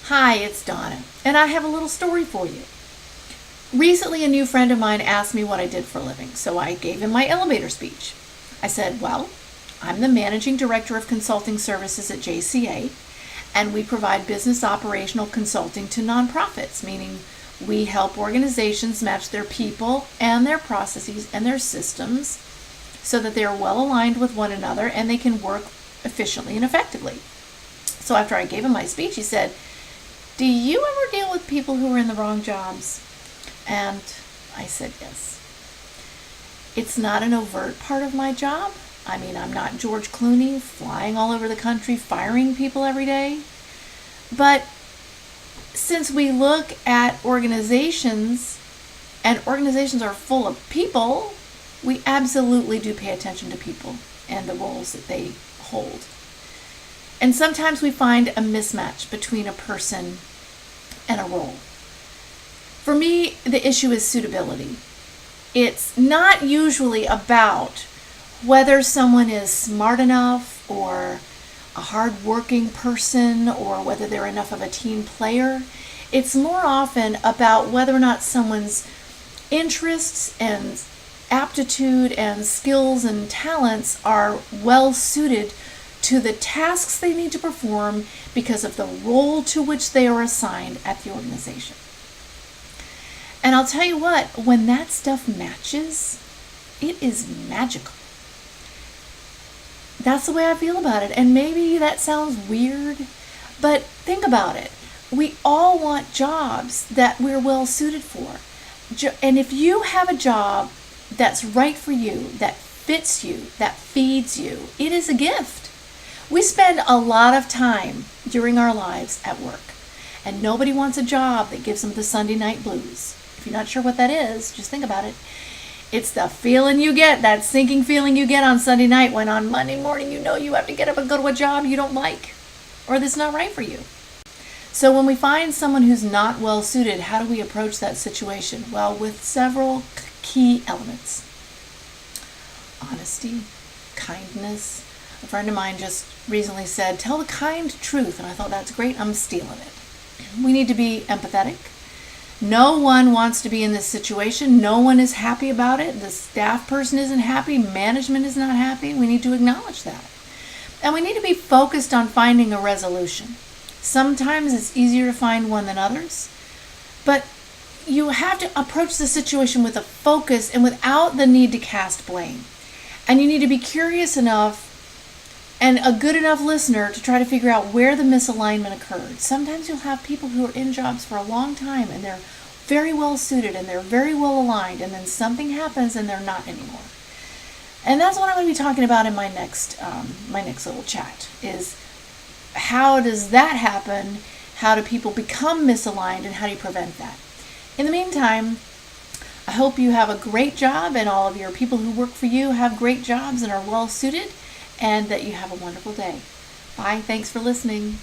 Hi, it's Donna, and I have a little story for you. Recently, a new friend of mine asked me what I did for a living, so I gave him my elevator speech. I said, well, I'm the Managing Director of Consulting Services at JCA, and we provide business operational consulting to nonprofits, meaning we help organizations match their people and their processes and their systems so that they are well aligned with one another and they can work efficiently and effectively. So after I gave him my speech, he said, do you ever deal with people who are in the wrong jobs? And I said, yes. It's not an overt part of my job. I mean, I'm not George Clooney flying all over the country, firing people every day. But since we look at organizations, and organizations are full of people, we absolutely do pay attention to people and the roles that they hold. And sometimes we find a mismatch between a person and a role. For me, the issue is suitability. It's not usually about whether someone is smart enough or a hard-working person or whether they're enough of a team player. It's more often about whether or not someone's interests and aptitude and skills and talents are well suited to the tasks they need to perform because of the role to which they are assigned at the organization. And I'll tell you what, when that stuff matches, it is magical. That's the way I feel about it. And maybe that sounds weird, but think about it. We all want jobs that we're well suited for. And if you have a job that's right for you, that fits you, that feeds you, it is a gift. We spend a lot of time during our lives at work, and nobody wants a job that gives them the Sunday night blues. If you're not sure what that is, just think about it. It's the feeling you get, that sinking feeling you get on Sunday night when on Monday morning you know you have to get up and go to a job you don't like or that's not right for you. So when we find someone who's not well suited, how do we approach that situation? Well, with several key elements. Honesty, kindness. A friend of mine just recently said, tell the kind truth, and I thought that's great, I'm stealing it. We need to be empathetic. No one wants to be in this situation. No one is happy about it. The staff person isn't happy. Management is not happy. We need to acknowledge that. And we need to be focused on finding a resolution. Sometimes it's easier to find one than others, but you have to approach the situation with a focus and without the need to cast blame. And you need to be curious enough and a good enough listener to try to figure out where the misalignment occurred. Sometimes you'll have people who are in jobs for a long time and they're very well suited and they're very well aligned, and then something happens and they're not anymore. And that's what I'm going to be talking about in my next little chat, is how does that happen? How do people become misaligned, and how do you prevent that? In the meantime, I hope you have a great job and all of your people who work for you have great jobs and are well suited, and that you have a wonderful day. Bye. Thanks for listening.